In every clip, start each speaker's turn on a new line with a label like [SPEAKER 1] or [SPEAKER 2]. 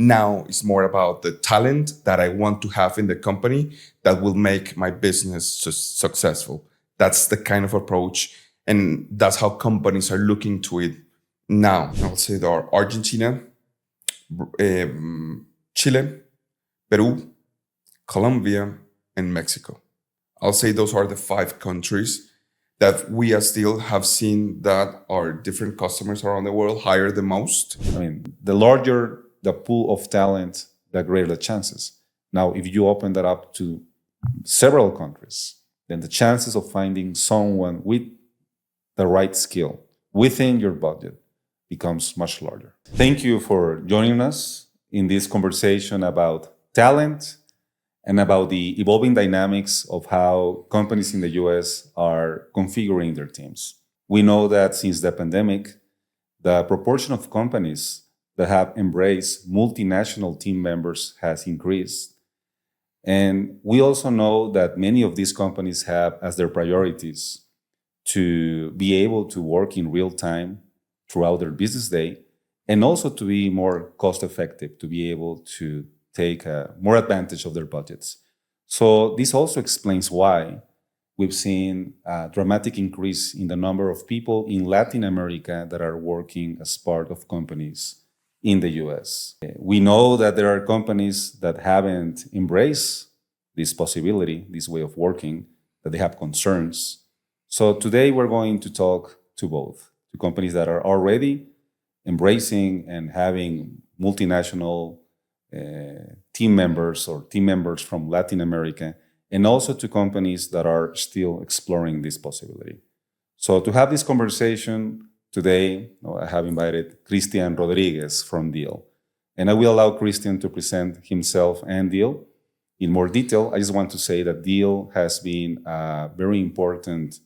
[SPEAKER 1] Now it's more about the talent that I want to have in the company that will make my business successful. That's the kind of approach, and that's how companies are looking to it now. I'll say there are Argentina, Chile, Peru, Colombia, and Mexico. I'll say those are the 5 countries that we as Deal have seen that our different customers around the world hire the most.
[SPEAKER 2] I mean, the larger the pool of talent, the greater the chances. Now, if you open that up to several countries, then the chances of finding someone with the right skill within your budget becomes much larger. Thank you for joining us in this conversation about talent and about the evolving dynamics of how companies in the US are configuring their teams. We know that since the pandemic, the proportion of companies that have embraced multinational team members has increased. And we also know that many of these companies have as their priorities to be able to work in real time throughout their business day, and also to be more cost effective, to be able to take more advantage of their budgets. So this also explains why we've seen a dramatic increase in the number of people in Latin America that are working as part of companies in the US. We know that there are companies that haven't embraced this possibility, this way of working, that they have concerns. So today we're going to talk to both, to companies that are already embracing and having multinational team members or team members from Latin America, and also to companies that are still exploring this possibility. So to have this conversation today, I have invited Christian Rodriguez from DEEL. And I will allow Christian to present himself and DEEL in more detail. I just want to say that DEEL has been a very important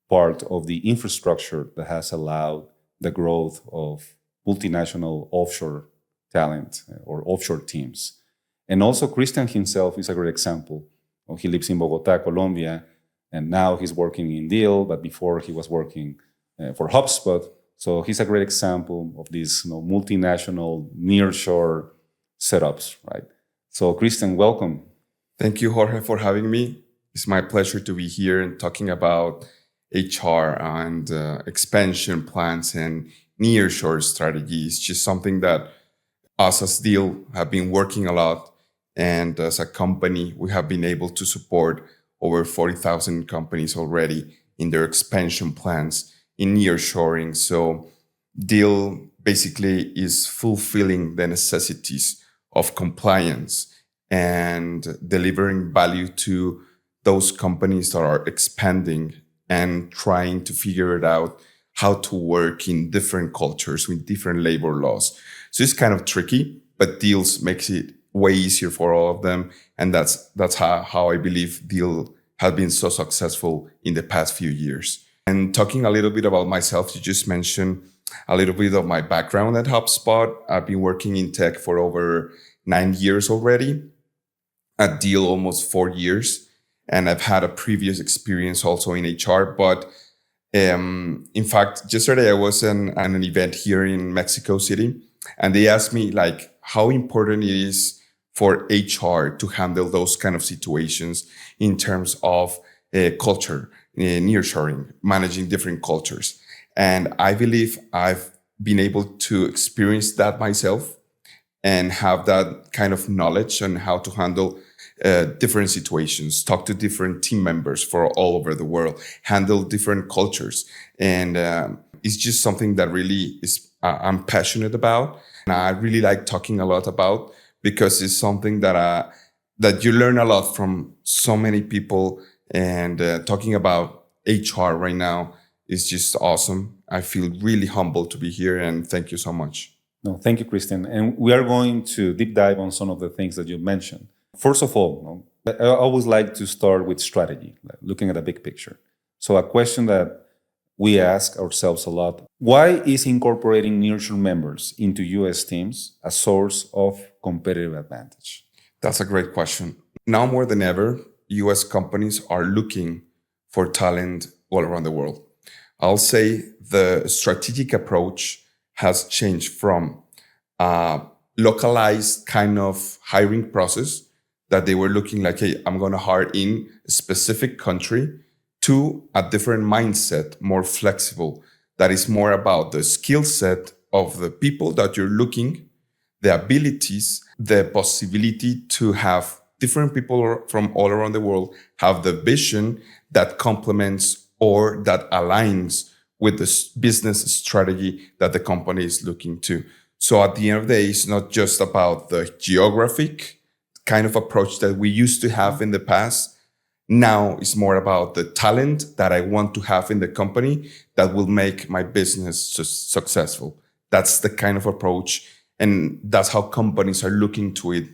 [SPEAKER 2] part of the infrastructure that has allowed the growth of multinational offshore talent or offshore teams. And also Christian himself is a great example. He lives in Bogota, Colombia, and now he's working in DEEL, but before he was working for HubSpot. So he's a great example of these multinational nearshore setups, right? So Christian, welcome.
[SPEAKER 1] Thank you, Jorge, for having me. It's my pleasure to be here and talking about HR and expansion plans and nearshore strategy. It's just something that us as DEEL have been working a lot. And as a company, we have been able to support over 40,000 companies already in their expansion plans in nearshoring. So DEEL basically is fulfilling the necessities of compliance and delivering value to those companies that are expanding and trying to figure it out how to work in different cultures with different labor laws. So it's kind of tricky, but DEEL makes it way easier for all of them. And that's how I believe DEEL has been so successful in the past few years. And talking a little bit about myself, you just mentioned a little bit of my background at HubSpot. I've been working in tech for over 9 years already. At DEEL, almost 4 years. And I've had a previous experience also in HR. But in fact, yesterday I was at an event here in Mexico City. And they asked me how important it is for HR to handle those kind of situations in terms of culture, nearshoring, managing different cultures. And I believe I've been able to experience that myself and have that kind of knowledge on how to handle different situations, talk to different team members for all over the world, handle different cultures. And it's just something that really is I'm passionate about. And I really like talking a lot about, because it's something that you learn a lot from so many people. And talking about HR right now is just awesome. I feel really humbled to be here, and thank you so much.
[SPEAKER 2] No, thank you, Christian. And we are going to deep dive on some of the things that you mentioned. First of all, I always like to start with strategy, looking at the big picture. So a question that we ask ourselves a lot: why is incorporating nearshore members into US teams a source of competitive advantage?
[SPEAKER 1] That's a great question. Now more than ever, US companies are looking for talent all around the world. I'll say the strategic approach has changed from localized kind of hiring process that they were looking like, hey, I'm going to hire in a specific country, to a different mindset, more flexible, that is more about the skill set of the people that you're looking, the abilities, the possibility to have different people from all around the world have the vision that complements or that aligns with the business strategy that the company is looking to. So at the end of the day, it's not just about the geographic kind of approach that we used to have in the past. Now it's more about the talent that I want to have in the company that will make my business successful. That's the kind of approach. And that's how companies are looking to it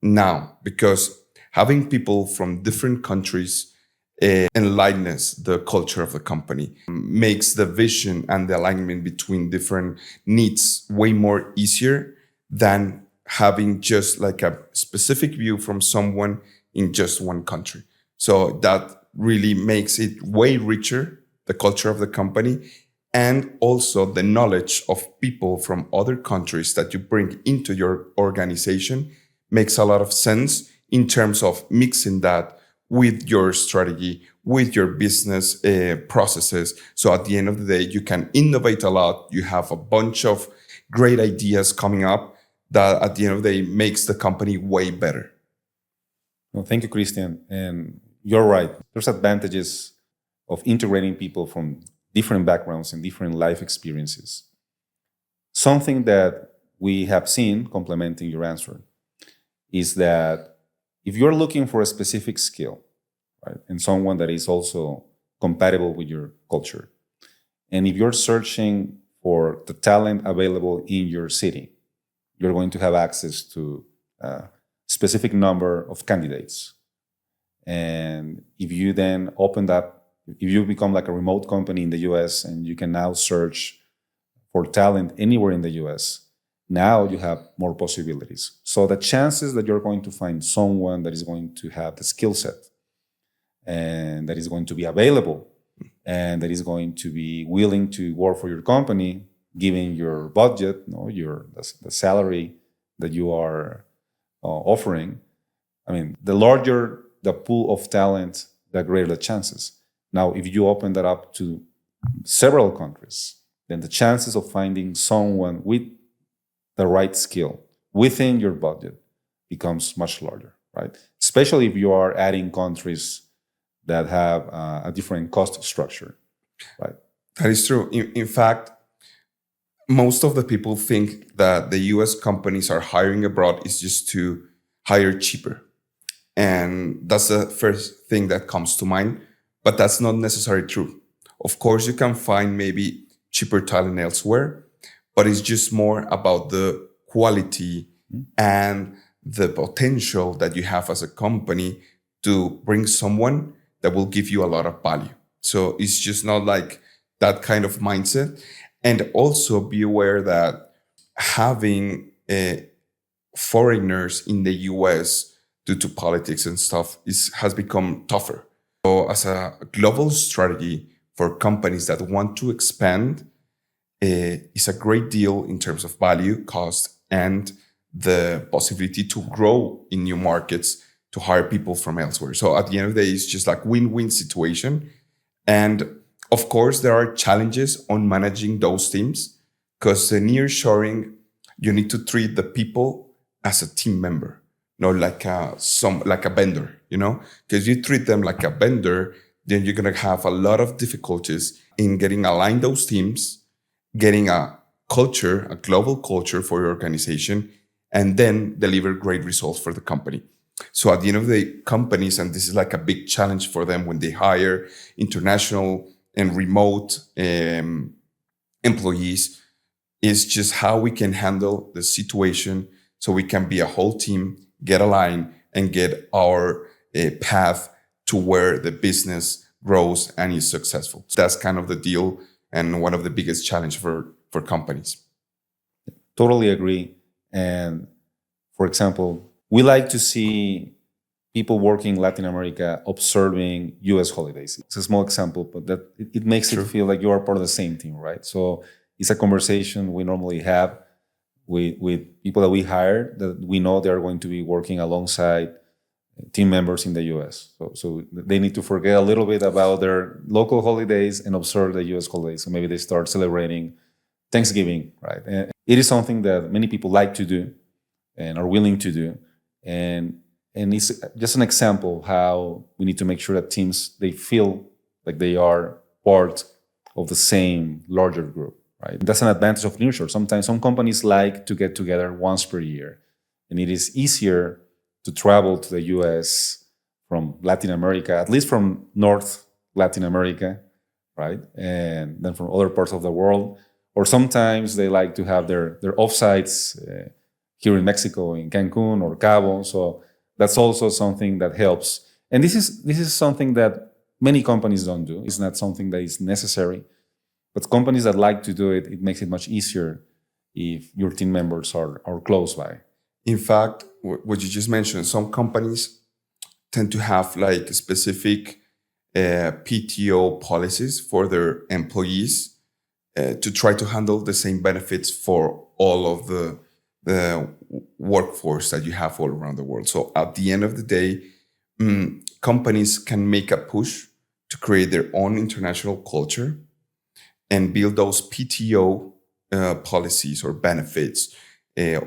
[SPEAKER 1] now, because having people from different countries enlightens the culture of the company, makes the vision and the alignment between different needs way more easier than having just like a specific view from someone in just one country. So that really makes it way richer, the culture of the company, and also the knowledge of people from other countries that you bring into your organization makes a lot of sense in terms of mixing that with your strategy, with your business processes. So at the end of the day, you can innovate a lot. You have a bunch of great ideas coming up that at the end of the day makes the company way better.
[SPEAKER 2] Well, thank you, Christian. And you're right. There's advantages of integrating people from different backgrounds and different life experiences. Something that we have seen, complementing your answer, is that if you're looking for a specific skill, right, and someone that is also compatible with your culture, and if you're searching for the talent available in your city, you're going to have access to a specific number of candidates. And if you then open up, if you become like a remote company in the US and you can now search for talent anywhere in the US, now you have more possibilities. So the chances that you're going to find someone that is going to have the skill set and that is going to be available and that is going to be willing to work for your company, given your budget, the salary that you are offering, I mean, the larger the pool of talent, the greater the chances. Now, if you open that up to several countries, then the chances of finding someone with the right skill within your budget becomes much larger, right? Especially if you are adding countries that have a different cost structure, right?
[SPEAKER 1] That is true. In fact, most of the people think that the US companies are hiring abroad is just to hire cheaper. And that's the first thing that comes to mind. But that's not necessarily true. Of course, you can find maybe cheaper talent elsewhere, but it's just more about the quality and the potential that you have as a company to bring someone that will give you a lot of value. So it's just not like that kind of mindset. And also be aware that having foreigners in the US due to politics and stuff has become tougher. So as a global strategy for companies that want to expand, is a great deal in terms of value, cost, and the possibility to grow in new markets, to hire people from elsewhere. So at the end of the day, it's just like win-win situation. And of course, there are challenges on managing those teams, because the nearshoring, you need to treat the people as a team member, not like a vendor, because you treat them like a vendor, then you're going to have a lot of difficulties in getting aligned those teams, getting a culture, a global culture for your organization, and then deliver great results for the company. So at the end of the day, companies, and this is like a big challenge for them when they hire international and remote employees, is just how we can handle the situation so we can be a whole team, get aligned, and get our path to where the business grows and is successful. So that's kind of the deal and one of the biggest challenges for companies.
[SPEAKER 2] Totally agree. And for example, we like to see people working in Latin America observing US holidays. It's a small example, but that it makes it feel like you are part of the same team, right? So it's a conversation we normally have with people that we hire that we know they are going to be working alongside team members in the US. So they need to forget a little bit about their local holidays and observe the US holidays. So maybe they start celebrating Thanksgiving, right? And it is something that many people like to do and are willing to do. And it's just an example of how we need to make sure that teams, they feel like they are part of the same larger group, right? That's an advantage of Nearshore. Sometimes some companies like to get together once per year, and it is easier to travel to the US from Latin America, at least from North Latin America, right? And then from other parts of the world. Or sometimes they like to have their offsites here in Mexico, in Cancun or Cabo. So that's also something that helps. And this is something that many companies don't do. It's not something that is necessary. But companies that like to do it, it makes it much easier if your team members are close by.
[SPEAKER 1] In fact, what you just mentioned, some companies tend to have like specific PTO policies for their employees to try to handle the same benefits for all of the workforce that you have all around the world. So at the end of the day, companies can make a push to create their own international culture and build those PTO policies or benefits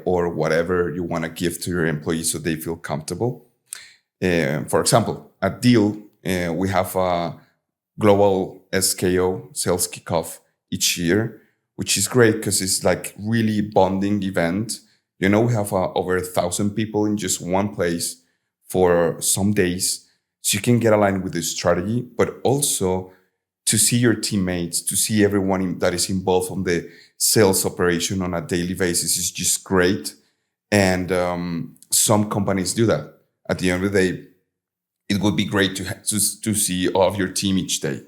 [SPEAKER 1] or whatever you want to give to your employees so they feel comfortable. For example, at DEEL, we have a global SKO, sales kickoff, each year, which is great because it's like really bonding event. We have over 1,000 people in just one place for some days. So you can get aligned with the strategy, but also to see your teammates, to see everyone that is involved on the sales operation on a daily basis is just great. And some companies do that. At the end of the day, it would be great to see all of your team each day,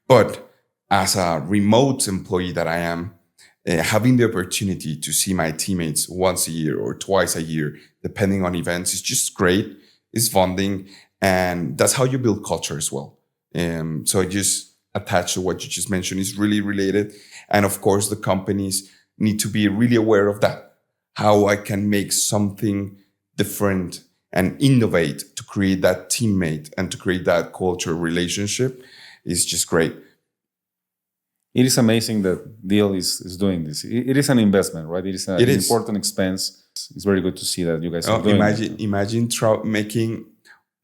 [SPEAKER 1] But as a remote employee that I am, having the opportunity to see my teammates once a year or twice a year, depending on events, is just great. It's bonding. And that's how you build culture as well. So I just attached to what you just mentioned is really related. And of course, the companies need to be really aware of that, how I can make something different and innovate to create that teammate and to create that culture relationship is just great.
[SPEAKER 2] It is amazing that DEEL is doing this. It is an investment, right? It is an important expense. It's very good to see that you guys are doing it.
[SPEAKER 1] Imagine making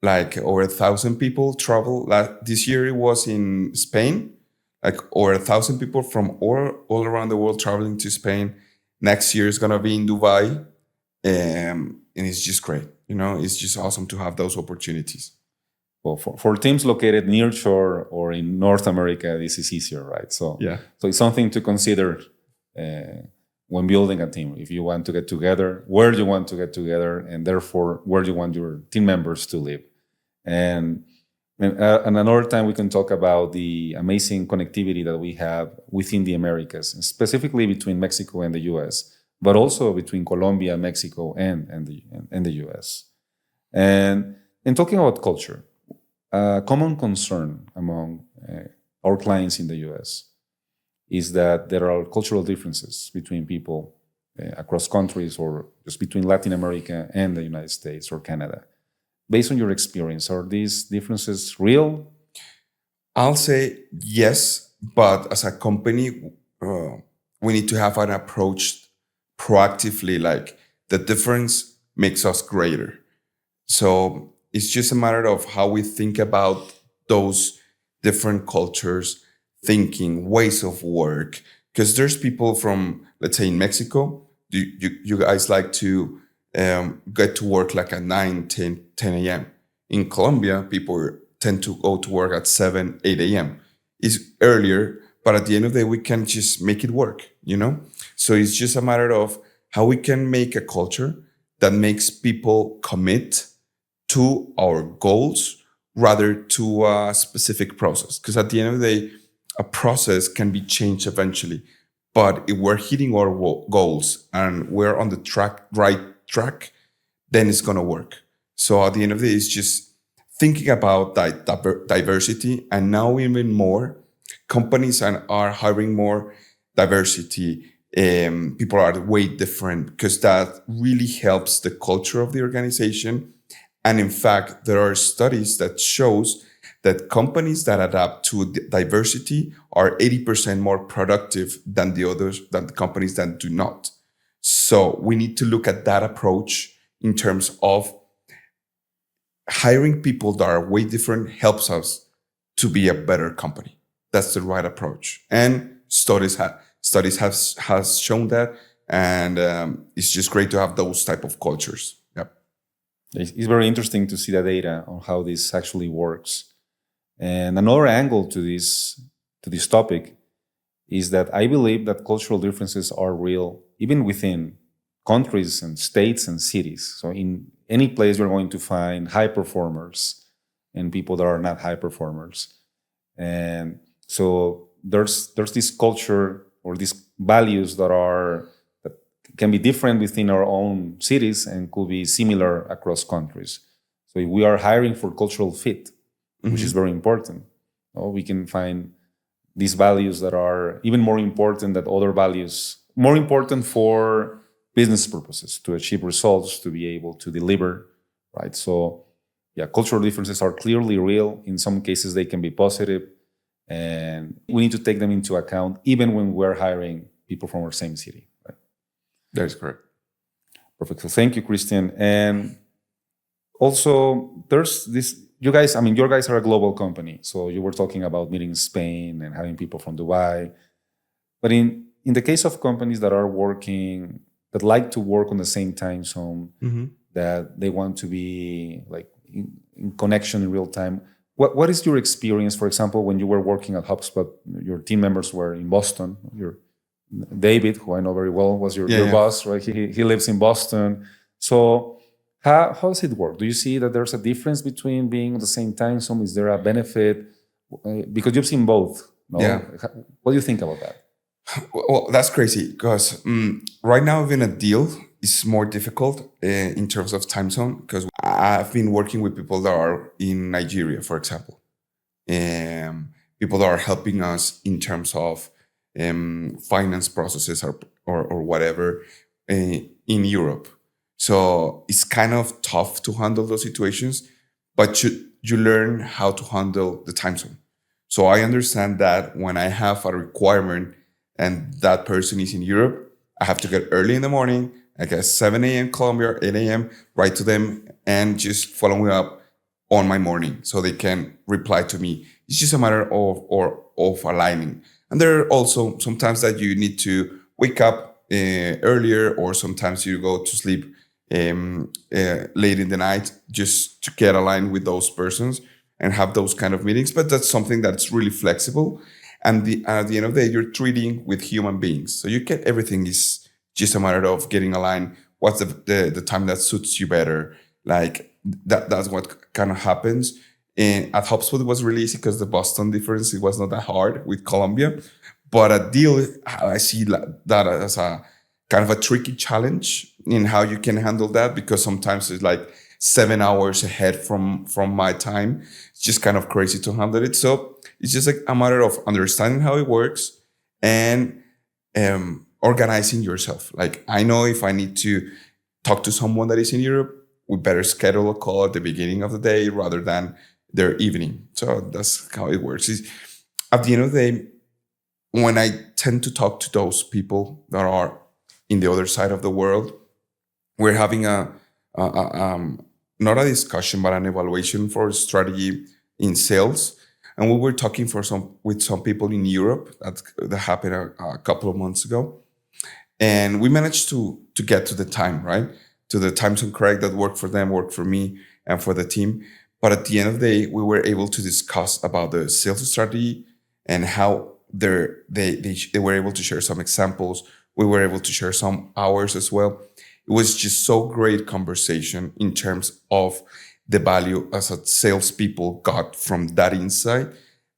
[SPEAKER 1] like over 1,000 people travel. This year it was in Spain, like over 1,000 people from all around the world traveling to Spain. Next year is going to be in Dubai. And it's just great. It's just awesome to have those opportunities.
[SPEAKER 2] Well, for teams located near shore or in North America, this is easier, right? So it's something to consider when building a team. If you want to get together, where you want to get together, and therefore where you want your team members to live. And another time we can talk about the amazing connectivity that we have within the Americas, and specifically between Mexico and the US, but also between Colombia, Mexico, and the US. And talking about culture, a common concern among our clients in the US is that there are cultural differences between people across countries or just between Latin America and the United States or Canada. Based on your experience, are these differences real?
[SPEAKER 1] I'll say yes, but as a company, we need to have an approach proactively, like the difference makes us greater. So it's just a matter of how we think about those different cultures, thinking, ways of work. Because there's people from, let's say in Mexico, you guys like to get to work like at 9, 10 a.m. In Colombia, people tend to go to work at 7, 8 a.m. It's earlier, but at the end of the day, we can just make it work, So it's just a matter of how we can make a culture that makes people commit to our goals rather to a specific process. Because at the end of the day, a process can be changed eventually. But if we're hitting our goals and we're on the right track, then it's going to work. So at the end of the day, it's just thinking about that diversity. And now even more, companies are hiring more diversity people are way different, because that really helps the culture of the organization. And in fact, there are studies that shows that companies that adapt to diversity are 80% more productive than the companies that do not. So we need to look at that approach in terms of hiring people that are way different helps us to be a better company. That's the right approach. And studies has shown that. And it's just great to have those type of cultures. Yep.
[SPEAKER 2] It's very interesting to see the data on how this actually works. And another angle to this topic is that I believe that cultural differences are real, even within countries and states and cities. So in any place, you're going to find high performers and people that are not high performers. And so there's this culture or these values that can be different within our own cities and could be similar across countries. So if we are hiring for cultural fit, which is very important, we can find these values that are even more important than other values, more important for business purposes, to achieve results, to be able to deliver, right? So yeah, cultural differences are clearly real. In some cases, they can be positive, and we need to take them into account even when we're hiring people from our same city, right?
[SPEAKER 1] That is correct.
[SPEAKER 2] Perfect. So thank you, Christian. And also, there's this, your guys are a global company. So you were talking about meeting in Spain and having people from Dubai. But in the case of companies that like to work on the same time zone, that they want to be like in connection in real time, what is your experience? For example, when you were working at HubSpot, your team members were in Boston. David, who I know very well, was your boss, right? He lives in Boston. So how does it work? Do you see that there's a difference between being on the same time zone? Is there a benefit? Because you've seen both. No?
[SPEAKER 1] Yeah.
[SPEAKER 2] What do you think about that?
[SPEAKER 1] Well, that's crazy, because right now even a deal is more difficult in terms of time zone, because I've been working with people that are in Nigeria, for example, people that are helping us in terms of finance processes or whatever in Europe. So it's kind of tough to handle those situations, but you learn how to handle the time zone. So I understand that when I have a requirement and that person is in Europe, I have to get early in the morning, I guess 7 a.m. Colombia, 8 a.m., write to them and just follow me up on my morning so they can reply to me. It's just a matter of aligning. And there are also sometimes that you need to wake up earlier, or sometimes you go to sleep late in the night just to get aligned with those persons and have those kind of meetings. But that's something that's really flexible. And at the end of the day, you're treating with human beings. So everything is just a matter of getting aligned. What's the time that suits you better? Like that's what kind of happens. And at HubSpot, it was really easy because the Boston difference, it was not that hard with Colombia. But a deal, I see that as a kind of a tricky challenge in how you can handle that, because sometimes it's like 7 hours ahead from my time. It's just kind of crazy to handle it. So it's just like a matter of understanding how it works and organizing yourself. Like, I know if I need to talk to someone that is in Europe, we better schedule a call at the beginning of the day rather than their evening. So that's how it works. At the end of the day, when I tend to talk to those people that are in the other side of the world, we're having not a discussion, but an evaluation for strategy in sales. And we were talking with some people in Europe that happened a couple of months ago. And we managed to get to the time, right? To the time zone correct that worked for them, worked for me, and for the team. But at the end of the day, we were able to discuss about the sales strategy and how they were able to share some examples. We were able to share some hours as well. It was just so great conversation in terms of the value as a salespeople got from that insight,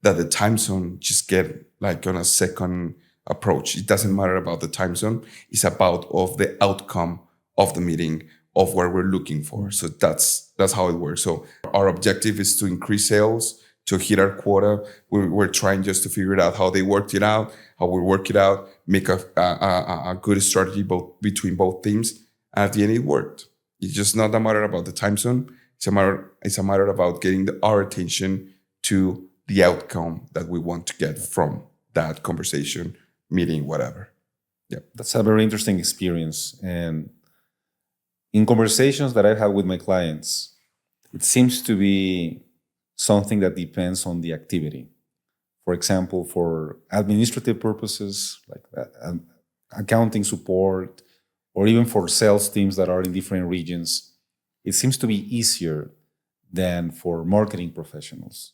[SPEAKER 1] that the time zone just get like on a second approach. It doesn't matter about the time zone. It's about of the outcome of the meeting, of what we're looking for. So that's how it works. So our objective is to increase sales, to hit our quota. We're trying just to figure it out how they worked it out, how we work it out, make a good strategy between both teams. And at the end, it worked. It's just not a matter about the time zone. It's a matter about getting our attention to the outcome that we want to get from that conversation, meeting, whatever. Yeah,
[SPEAKER 2] that's a very interesting experience. And in conversations that I have with my clients, it seems to be something that depends on the activity. For example, for administrative purposes, like accounting support, or even for sales teams that are in different regions, it seems to be easier than for marketing professionals.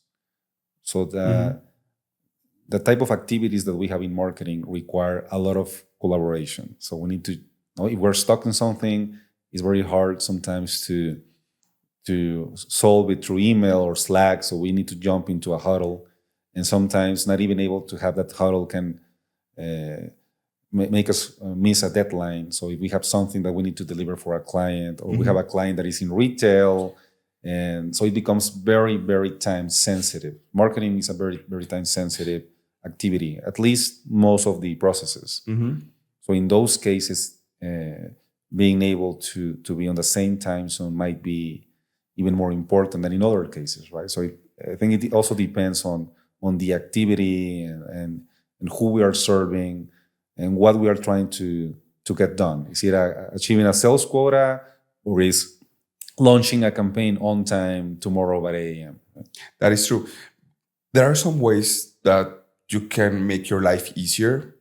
[SPEAKER 2] So the type of activities that we have in marketing require a lot of collaboration. So we need to, if we're stuck in something, it's very hard sometimes to solve it through email or Slack. So we need to jump into a huddle, and sometimes not even able to have that huddle can make us miss a deadline. So if we have something that we need to deliver for a client, or we have a client that is in retail, and so it becomes very, very time sensitive. Marketing is a very, very time sensitive activity, at least most of the processes. So in those cases, being able to be on the same time zone might be even more important than in other cases, right? So I think it also depends on the activity and who we are serving and what we are trying to get done. Is it achieving a sales quota, or is launching a campaign on time tomorrow by 8 a.m.?
[SPEAKER 1] That is true. There are some ways that you can make your life easier.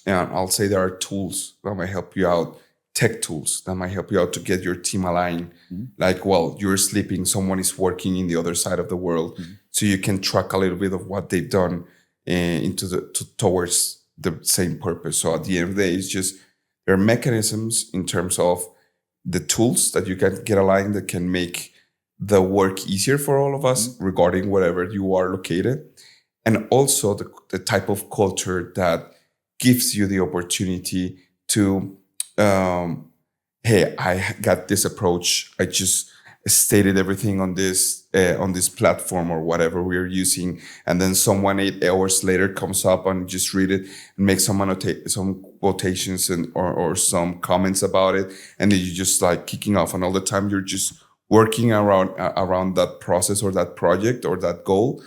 [SPEAKER 1] And I'll say there are tools that might help you out, tech tools that might help you out to get your team aligned. Like, while you're sleeping, someone is working in the other side of the world. So you can track a little bit of what they've done towards the same purpose. So at the end of the day, it's just there are mechanisms in terms of the tools that you can get aligned that can make the work easier for all of us, regarding wherever you are located. And also the type of culture that gives you the opportunity to, hey, I got this approach. I just stated everything on this platform or whatever we're using, and then someone 8 hours later comes up and just read it and makes some quotations or some comments about it, and then you just like kicking off, and all the time you're just working around that process or that project or that goal.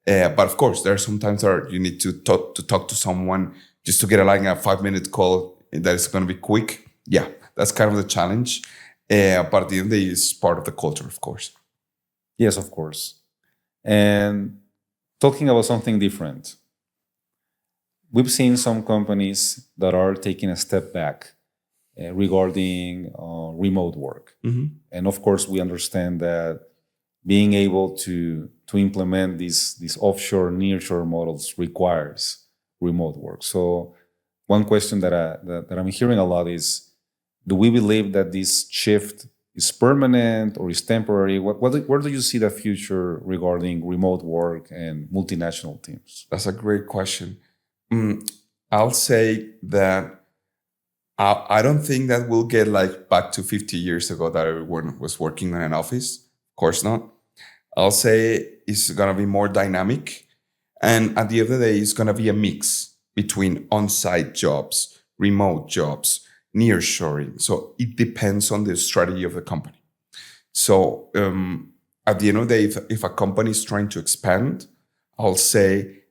[SPEAKER 1] But of course, there are some times where you need to talk to someone just to get a 5-minute call that is going to be quick. Yeah, that's kind of the challenge. But at the end of the day, it's part of the culture, of course.
[SPEAKER 2] Yes, of course. And talking about something different, we've seen some companies that are taking a step back regarding remote work. And of course, we understand that being able to implement these offshore, nearshore models requires remote work. So one question that I'm hearing a lot is, do we believe that this shift is permanent or is temporary? Where do you see the future regarding remote work and multinational teams?
[SPEAKER 1] That's a great question. I'll say that I don't think that we'll get back to 50 years ago that everyone was working in an office. Of course not. I'll say it's going to be more dynamic. And at the end of the day, it's going to be a mix between on-site jobs, remote jobs, nearshoring. So it depends on the strategy of the company. So at the end of the day, if a company is trying to expand, I'll say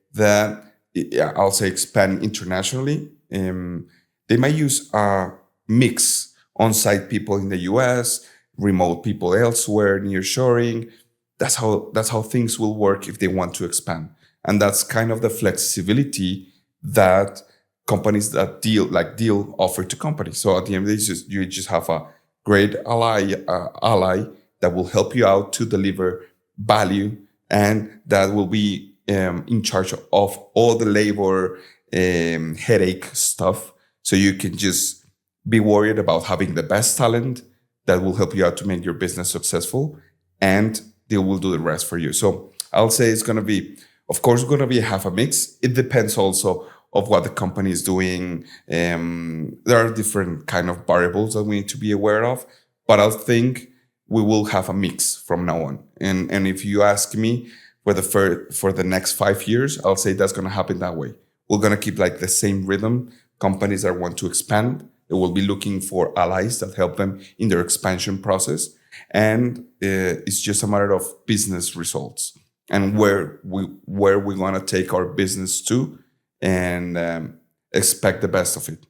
[SPEAKER 1] expand internationally. They might use a mix: on-site people in the US, remote people elsewhere, nearshoring. That's how things will work if they want to expand. And that's kind of the flexibility that companies that DEEL offer to companies. So at the end of the day, you just have a great ally that will help you out to deliver value, and that will be in charge of all the labor headache stuff. So you can just be worried about having the best talent that will help you out to make your business successful, and they will do the rest for you. So I'll say it's going to be, of course, going to be half a mix. It depends also of what the company is doing. There are different kind of variables that we need to be aware of, but I think we will have a mix from now on. And if you ask me, for the next 5 years, I'll say that's going to happen that way. We're going to keep like the same rhythm. Companies that want to expand, they will be looking for allies that help them in their expansion process. And it's just a matter of business results and where we're going to take our business to, and expect the best of it.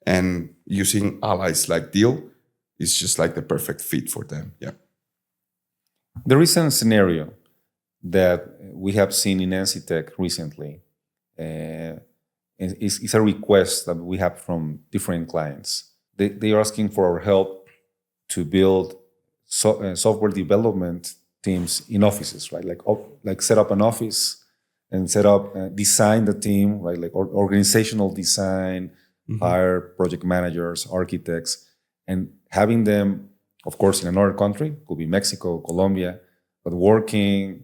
[SPEAKER 1] And using allies like Deal is just like the perfect fit for them. Yeah.
[SPEAKER 2] The recent scenario that we have seen in NCTech recently is a request that we have from different clients. They are asking for our help to build software development teams in offices, right? Like set up an office and design the team, right? Like organizational design, hire project managers, architects, and having them, of course, in another country, could be Mexico, Colombia, but working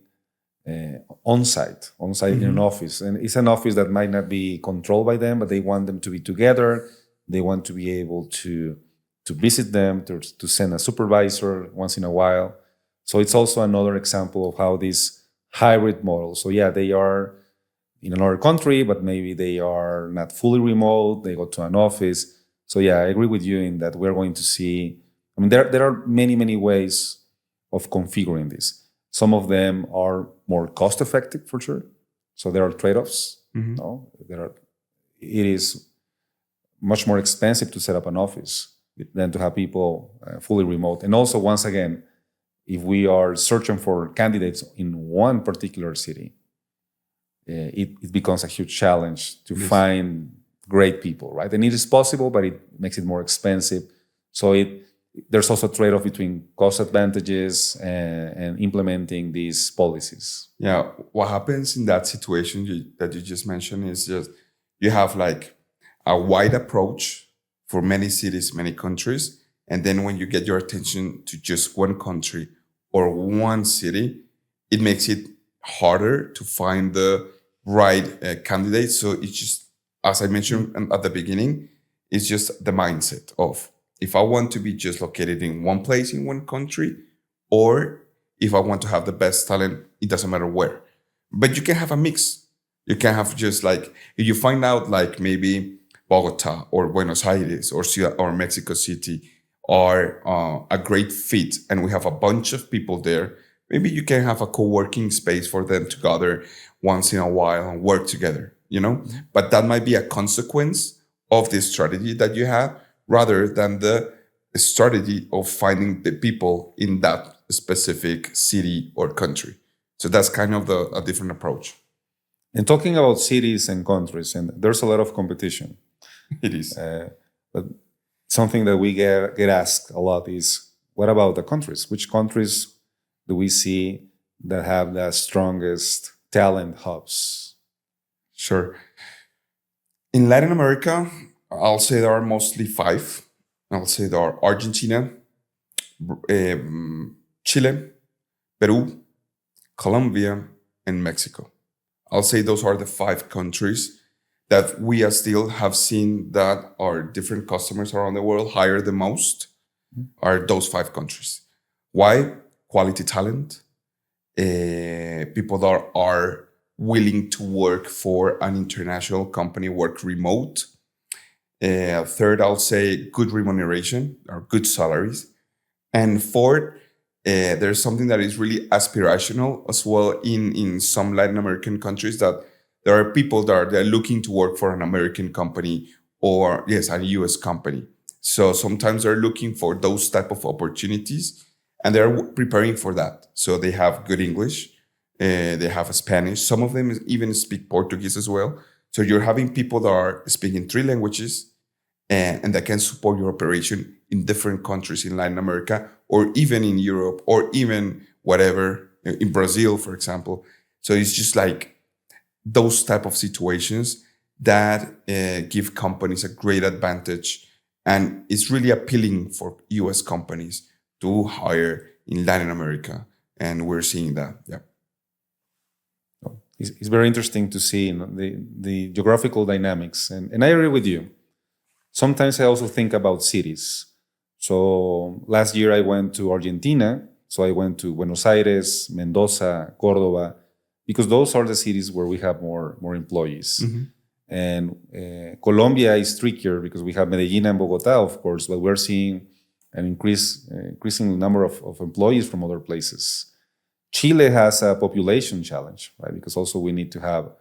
[SPEAKER 2] on-site in an office. And it's an office that might not be controlled by them, but they want them to be together. They want to be able to visit them, to send a supervisor once in a while. So it's also another example of how this hybrid model. So yeah, they are in another country, but maybe they are not fully remote. They go to an office. So yeah, I agree with you in that we're going to see, I mean, there are many, many ways of configuring this. Some of them are more cost effective for sure. So there are trade-offs. No, it is much more expensive to set up an office than to have people fully remote. And also, once again, if we are searching for candidates in one particular city, it becomes a huge challenge to find great people, right? And it is possible, but it makes it more expensive. So there's also a trade-off between cost advantages and implementing these policies.
[SPEAKER 1] Yeah, what happens in that situation that you just mentioned is just you have like a wide approach for many cities, many countries. And then when you get your attention to just one country or one city, it makes it harder to find the right candidate. So it's just, as I mentioned at the beginning, it's just the mindset of if I want to be just located in one place in one country, or if I want to have the best talent, it doesn't matter where. But you can have a mix. You can have just like, if you find out like maybe Bogota or Buenos Aires or Mexico City are a great fit, and we have a bunch of people there, maybe you can have a co-working space for them to gather once in a while and work together, you know? But that might be a consequence of the strategy that you have, rather than the strategy of finding the people in that specific city or country. So that's kind of a different approach.
[SPEAKER 2] And talking about cities and countries, and there's a lot of competition.
[SPEAKER 1] It is.
[SPEAKER 2] But something that we get asked a lot is, what about the countries? Which countries do we see that have the strongest talent hubs?
[SPEAKER 1] Sure. In Latin America, I'll say there are mostly 5. I'll say there are Argentina, Chile, Peru, Colombia, and Mexico. I'll say those are the 5 countries that we as Steel have seen that our different customers around the world hire the most, are those 5 countries. Why? Quality talent, people that are willing to work for an international company, work remote. Third, I'll say good remuneration or good salaries. And fourth, there's something that is really aspirational as well in some Latin American countries, that there are people that are looking to work for an American company or, yes, a US company. So sometimes they're looking for those type of opportunities and they're preparing for that. So they have good English, they have Spanish. Some of them even speak Portuguese as well. So you're having people that are speaking 3 languages and that can support your operation in different countries in Latin America, or even in Europe, or even whatever, in Brazil, for example. So it's just like those type of situations that give companies a great advantage. And it's really appealing for US companies to hire in Latin America. And we're seeing that, yeah.
[SPEAKER 2] It's very interesting to see the geographical dynamics. And I agree with you. Sometimes I also think about cities. So last year I went to Argentina. So I went to Buenos Aires, Mendoza, Córdoba, because those are the cities where we have more employees. And Colombia is trickier because we have Medellin and Bogota, of course, but we're seeing an increasing number of employees from other places. Chile has a population challenge, right? Because also we need to have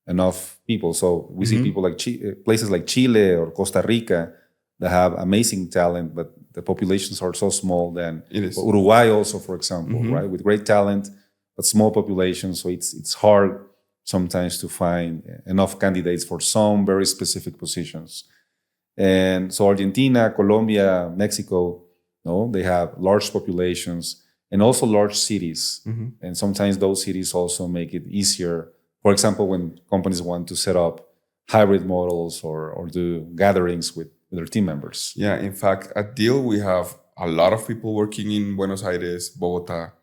[SPEAKER 2] enough people. So we see people like places like Chile or Costa Rica that have amazing talent, but the populations are so small. Then Uruguay also, for example, right, with great talent but small population. So it's hard sometimes to find enough candidates for some very specific positions. And so Argentina, Colombia, Mexico, they have large populations and also large cities. And sometimes those cities also make it easier. For example, when companies want to set up hybrid models or do gatherings with their team members.
[SPEAKER 1] Yeah, in fact, at DEEL, we have a lot of people working in Buenos Aires, Bogota.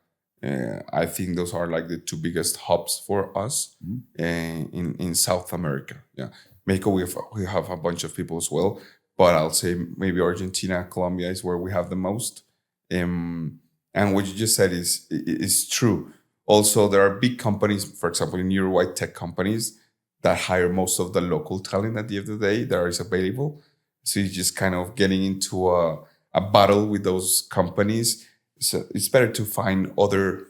[SPEAKER 1] I think those are like the two biggest hubs for us in South America. Yeah, Mexico, we have a bunch of people as well, but I'll say maybe Argentina, Colombia is where we have the most. And what you just said is true. Also, there are big companies, for example, in Uruguay, tech companies that hire most of the local talent at the end of the day that is available. So you're just kind of getting into a battle with those companies. So it's better to find other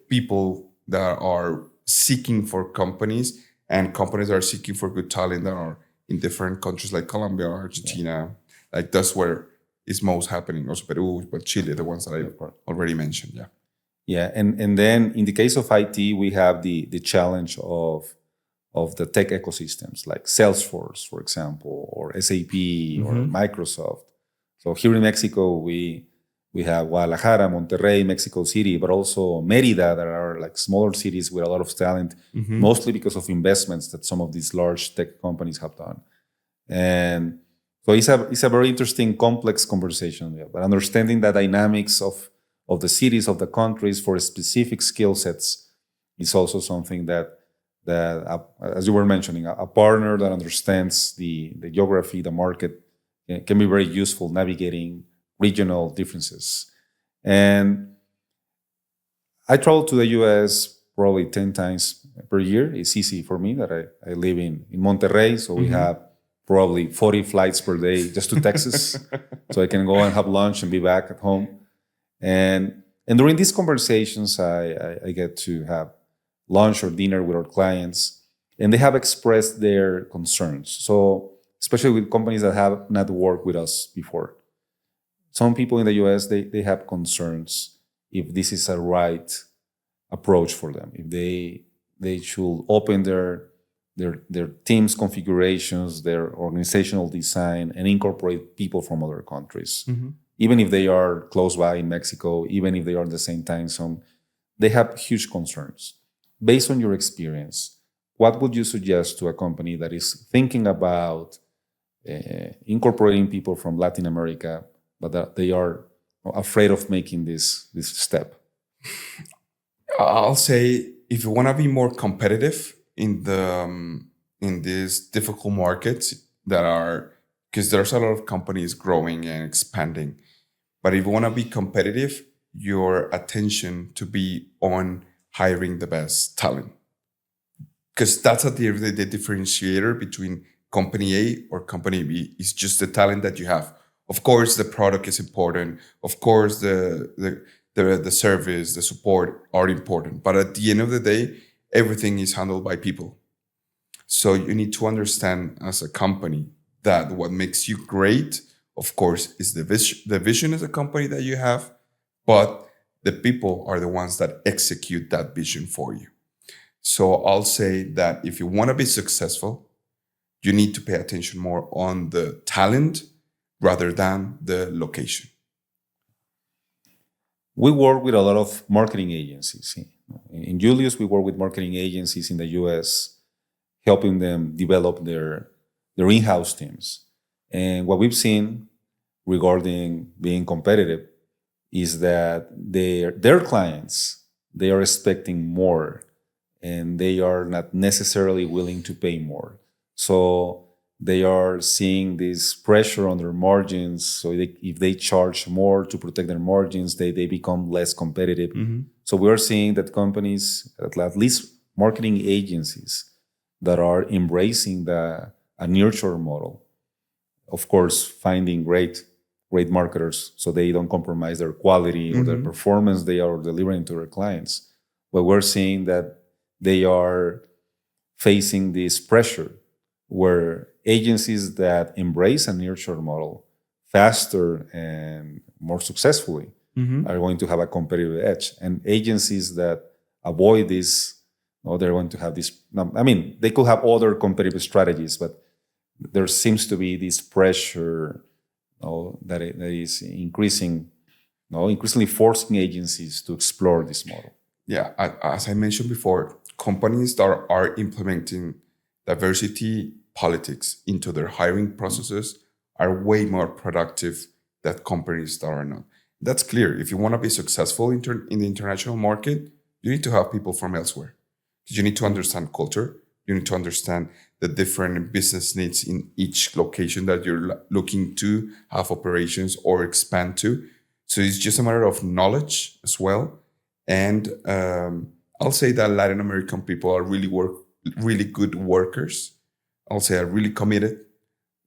[SPEAKER 1] people that are seeking for companies, and companies that are seeking for good talent that are in different countries like Colombia or Argentina. Like that's where it's most happening. Also Peru, but Chile, the ones that I already mentioned. Yeah.
[SPEAKER 2] Yeah, and then in the case of IT, we have the challenge of the tech ecosystems like Salesforce, for example, or SAP or Microsoft. So here in Mexico, we have Guadalajara, Monterrey, Mexico City, but also Mérida, that are like smaller cities with a lot of talent, mostly because of investments that some of these large tech companies have done. And so it's a very interesting, complex conversation. Yeah. But understanding the dynamics of the cities, of the countries for specific skill sets is also something that as you were mentioning, a partner that understands the geography, the market, can be very useful navigating regional differences. And I travel to the US probably 10 times per year. It's easy for me that I live in Monterrey, so we have probably 40 flights per day just to Texas. So I can go and have lunch and be back at home. And during these conversations, I get to have lunch or dinner with our clients, and they have expressed their concerns. So especially with companies that have not worked with us before. Some people in the US, they have concerns if this is a right approach for them, if they should open their team's configurations, their organizational design, and incorporate people from other countries. Even if they are close by in Mexico, even if they are in the same time zone, they have huge concerns. Based on your experience, what would you suggest to a company that is thinking about incorporating people from Latin America, but that they are afraid of making this step?
[SPEAKER 1] I'll say if you want to be more competitive in these difficult markets that are, because there's a lot of companies growing and expanding, but if you want to be competitive, your attention to be on hiring the best talent, because that's at the end of the day the differentiator between company A or company B is just the talent that you have. Of course, the product is important. Of course, the service, the support are important. But at the end of the day, everything is handled by people. So you need to understand as a company that what makes you great, of course, is the vision as a company that you have, but the people are the ones that execute that vision for you. So I'll say that if you want to be successful, you need to pay attention more on the talent rather than the location.
[SPEAKER 2] We work with a lot of marketing agencies. In Julius, we work with marketing agencies in the US, helping them develop their in-house teams. And what we've seen regarding being competitive is that their clients, they are expecting more, and they are not necessarily willing to pay more. So they are seeing this pressure on their margins. So if they charge more to protect their margins, they become less competitive. So we are seeing that companies, at least marketing agencies that are embracing a nearshore model. Of course, finding great marketers so they don't compromise their quality or their performance they are delivering to their clients. But we're seeing that they are facing this pressure where agencies that embrace a nearshore model faster and more successfully are going to have a competitive edge. And agencies that avoid this, they're going to have this. I mean, they could have other competitive strategies, but there seems to be this pressure that is increasingly forcing agencies to explore this model.
[SPEAKER 1] Yeah, as I mentioned before, companies that are implementing diversity politics into their hiring processes are way more productive than companies that are not. That's clear. If you want to be successful in the international market, you need to have people from elsewhere. You need to understand culture. You need to understand the different business needs in each location that you're looking to have operations or expand to. So it's just a matter of knowledge as well. And I'll say that Latin American people are really good workers. I'll say are really committed.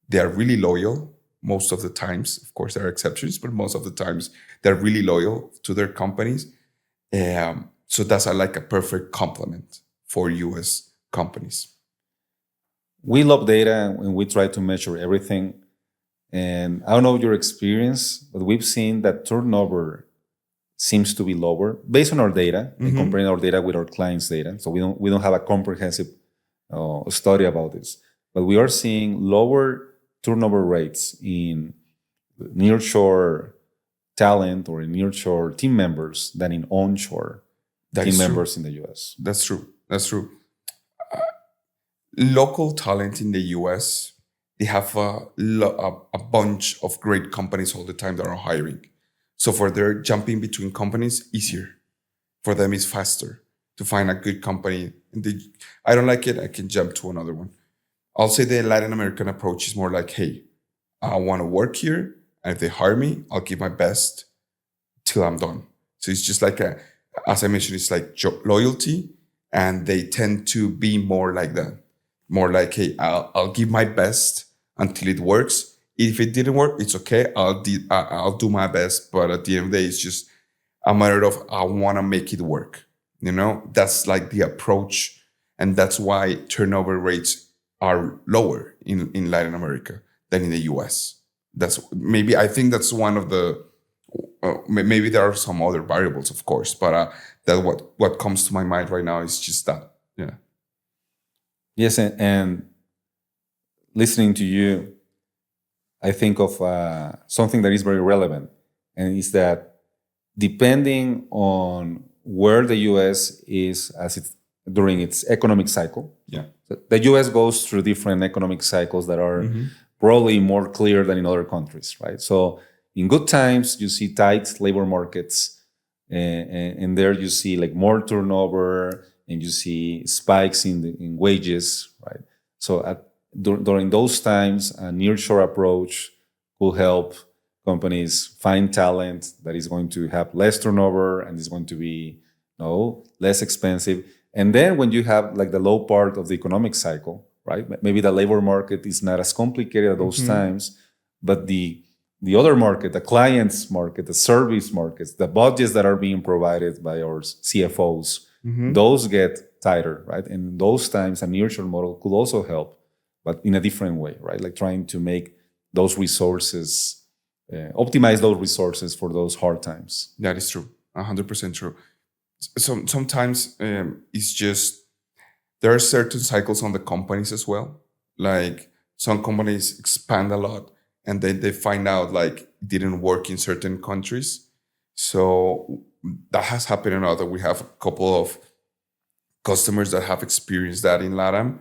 [SPEAKER 1] They are really loyal most of the times. Of course, there are exceptions, but most of the times they're really loyal to their companies. So that's like a perfect complement for U.S. companies.
[SPEAKER 2] We love data and we try to measure everything. And I don't know your experience, but we've seen that turnover seems to be lower based on our data and comparing our data with our clients' data. So we don't have a comprehensive study about this, but we are seeing lower turnover rates in nearshore talent or in nearshore team members than in onshore team members in the U.S.
[SPEAKER 1] That's true. Local talent in the U.S., they have a bunch of great companies all the time that are hiring. So for their jumping between companies, easier. For them, it's faster to find a good company. I don't like it, I can jump to another one. I'll say the Latin American approach is more like, hey, I want to work here. And if they hire me, I'll give my best till I'm done. So it's just like, as I mentioned, it's like loyalty. And they tend to be more like that. More like, hey, I'll give my best until it works. If it didn't work, it's okay. I'll do my best. But at the end of the day, it's just a matter of I want to make it work. That's like the approach. And that's why turnover rates are lower in Latin America than in the US. I think that's one of the, maybe there are some other variables, of course, but that what comes to my mind right now is just that. Yeah.
[SPEAKER 2] Yes, and listening to you, I think of something that is very relevant, and is that depending on where the U.S. is during its economic cycle, the U.S. goes through different economic cycles that are probably more clear than in other countries, right? So in good times, you see tight labor markets, and there you see like more turnover, and you see spikes in wages, right? So during those times, a nearshore approach will help companies find talent that is going to have less turnover and is going to be less expensive. And then when you have like the low part of the economic cycle, right? Maybe the labor market is not as complicated at those times, but the other market, the clients market, the service markets, the budgets that are being provided by our CFOs, those get tighter, right? And those times a nearshore model could also help, but in a different way, right? Like trying to make those resources, optimize those resources for those hard times.
[SPEAKER 1] That is true, 100% true. Sometimes it's just, there are certain cycles on the companies as well. Like some companies expand a lot and then they find out like it didn't work in certain countries. So that has happened in other. We have a couple of customers that have experienced that in LATAM,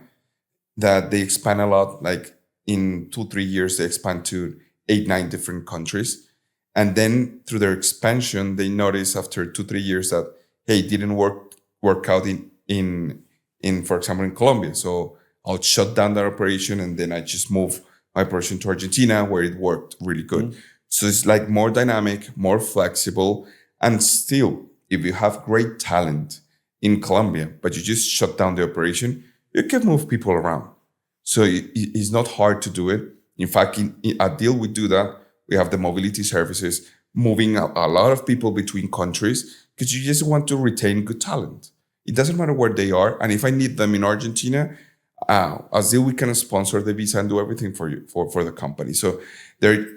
[SPEAKER 1] that they expand a lot. Like in 2-3 years, they expand to 8-9 different countries. And then through their expansion, they notice after 2-3 years that, hey, it didn't work out in for example, in Colombia. So I'll shut down that operation and then I just move my operation to Argentina where it worked really good. So it's like more dynamic, more flexible. And still, if you have great talent in Colombia, but you just shut down the operation, you can move people around. So it's not hard to do it. In fact, at Deal, we do that. We have the mobility services, moving a lot of people between countries because you just want to retain good talent. It doesn't matter where they are. And if I need them in Argentina, as Deal, we can sponsor the visa and do everything for you, for the company. So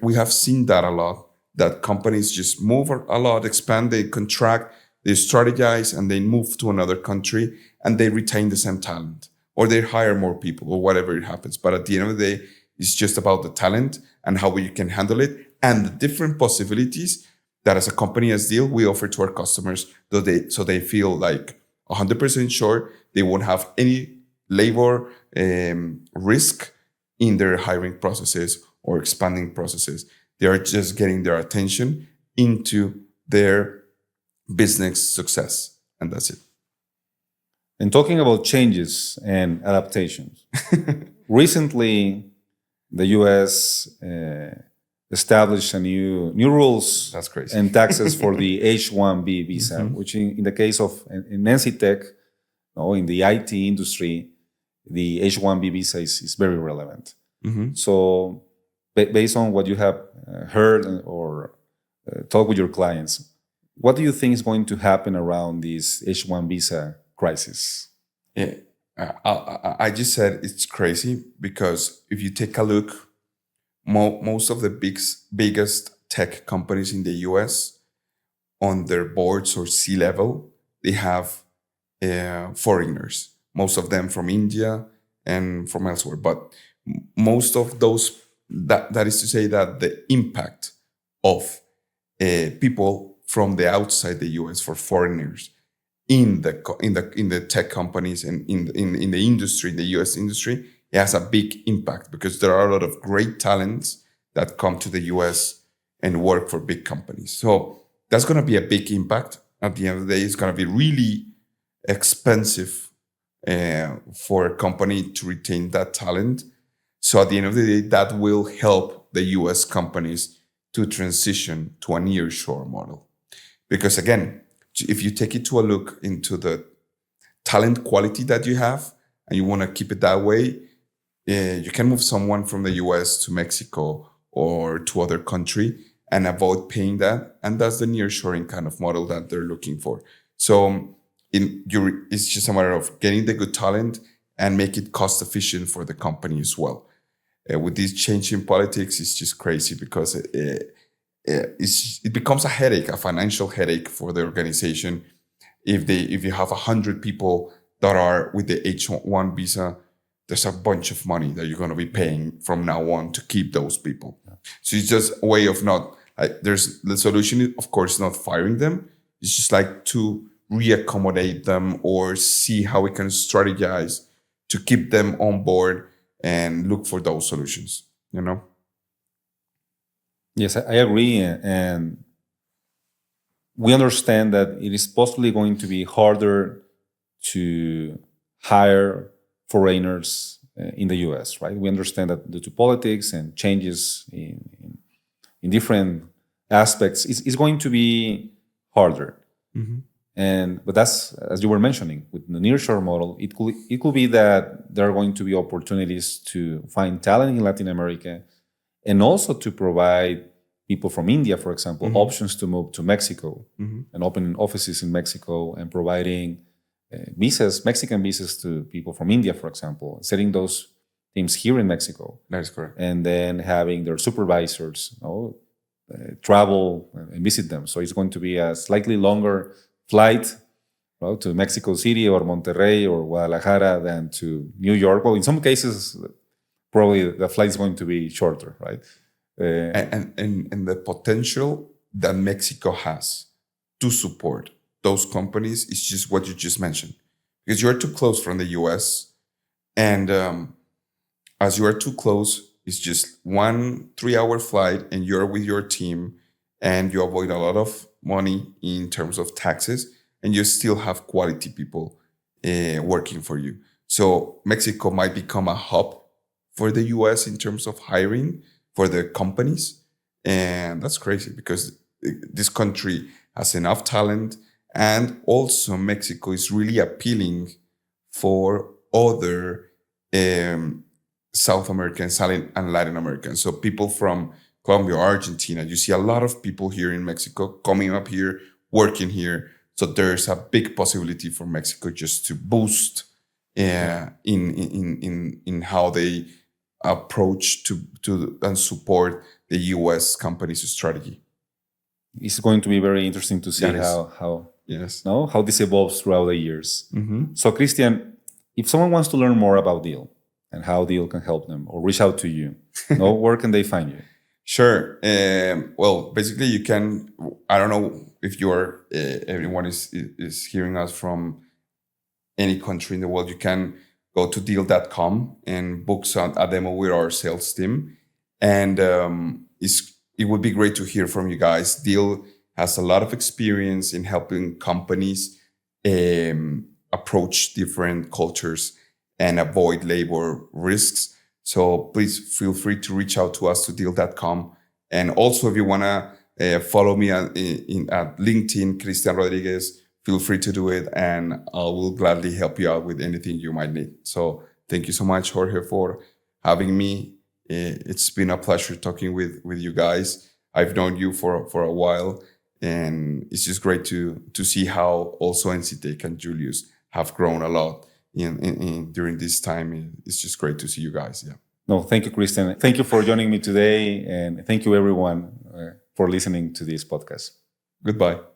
[SPEAKER 1] we have seen that a lot, that companies just move a lot, expand, they contract, they strategize, and they move to another country and they retain the same talent, or they hire more people, or whatever it happens. But at the end of the day, it's just about the talent and how you can handle it and the different possibilities that as a company as Deal, we offer to our customers so they feel like 100% sure they won't have any labor risk in their hiring processes or expanding processes. They are just getting their attention into their business success, and that's it.
[SPEAKER 2] And talking about changes and adaptations, recently the U.S. Established a new rules
[SPEAKER 1] That's crazy.
[SPEAKER 2] and taxes for the H-1B visa, which in the case of in NC Tech, in the IT industry, the H-1B visa is very relevant. So based on what you have heard or talked with your clients, what do you think is going to happen around this H-1 visa crisis?
[SPEAKER 1] Yeah, I just said it's crazy because if you take a look, most of the biggest tech companies in the US, on their boards or C-level, they have foreigners, most of them from India and from elsewhere. But most of those, that is to say that the impact of people from the outside the US for foreigners in the tech companies and in the industry, the US industry, it has a big impact because there are a lot of great talents that come to the US and work for big companies. So that's going to be a big impact. At the end of the day, it's going to be really expensive for a company to retain that talent. So at the end of the day, that will help the US companies to transition to a nearshore model. Because again, if you take it to a look into the talent quality that you have and you want to keep it that way, you can move someone from the US to Mexico or to other country and avoid paying that. And that's the nearshoring kind of model that they're looking for. So it's just a matter of getting the good talent and make it cost efficient for the company as well. With this change in politics, it's just crazy because it becomes a headache, a financial headache for the organization. If you have 100 people that are with the H-1 visa, there's a bunch of money that you're going to be paying from now on to keep those people. Yeah. So it's just a way of not, there's the solution, of course, not firing them. It's just like to reaccommodate them or see how we can strategize to keep them on board and look for those solutions,
[SPEAKER 2] Yes, I agree. And we understand that it is possibly going to be harder to hire foreigners in the US, right? We understand that due to politics and changes in different aspects, it's going to be harder. But that's, as you were mentioning, with the nearshore model, it could be that there are going to be opportunities to find talent in Latin America and also to provide people from India, for example, options to move to Mexico and opening offices in Mexico and providing visas, Mexican visas to people from India, for example, setting those teams here in Mexico.
[SPEAKER 1] That is correct.
[SPEAKER 2] And then having their supervisors travel and visit them. So it's going to be a slightly longer flight to Mexico City or Monterrey or Guadalajara than to New York. Well, in some cases, probably the flight is going to be shorter, right?
[SPEAKER 1] And the potential that Mexico has to support those companies is just what you just mentioned. Because you're too close from the US. And as you are too close, it's just 1 3-hour flight and you're with your team and you avoid a lot of money in terms of taxes and you still have quality people working for you. So Mexico might become a hub for the US in terms of hiring for the companies. And that's crazy because this country has enough talent And also Mexico is really appealing for other South Americans and Latin Americans. So people from Colombia, Argentina, you see a lot of people here in Mexico coming up here, working here. So there's a big possibility for Mexico just to boost in how they approach to and support the U.S. company's strategy.
[SPEAKER 2] It's going to be very interesting to see
[SPEAKER 1] That is.
[SPEAKER 2] how
[SPEAKER 1] Yes.
[SPEAKER 2] how this evolves throughout the years.
[SPEAKER 1] Mm-hmm.
[SPEAKER 2] So, Christian, if someone wants to learn more about Deal and how Deal can help them, or reach out to you, where can they find you?
[SPEAKER 1] Sure. Well, basically, you can. I don't know if you're everyone is hearing us from any country in the world. You can go to deal.com and book a demo with our sales team, and it would be great to hear from you guys. Deal has a lot of experience in helping companies approach different cultures and avoid labor risks. So please feel free to reach out to us to deal.com. And also, if you want to follow me at LinkedIn, Christian Rodriguez, feel free to do it. And I will gladly help you out with anything you might need. So thank you so much, Jorge, for having me. It's been a pleasure talking with you guys. I've known you for a while. And it's just great to see how also NCTech and Julius have grown a lot during this time. It's just great to see you guys. Yeah.
[SPEAKER 2] No, thank you, Christian. Thank you for joining me today. And thank you, everyone, for listening to this podcast.
[SPEAKER 1] Goodbye.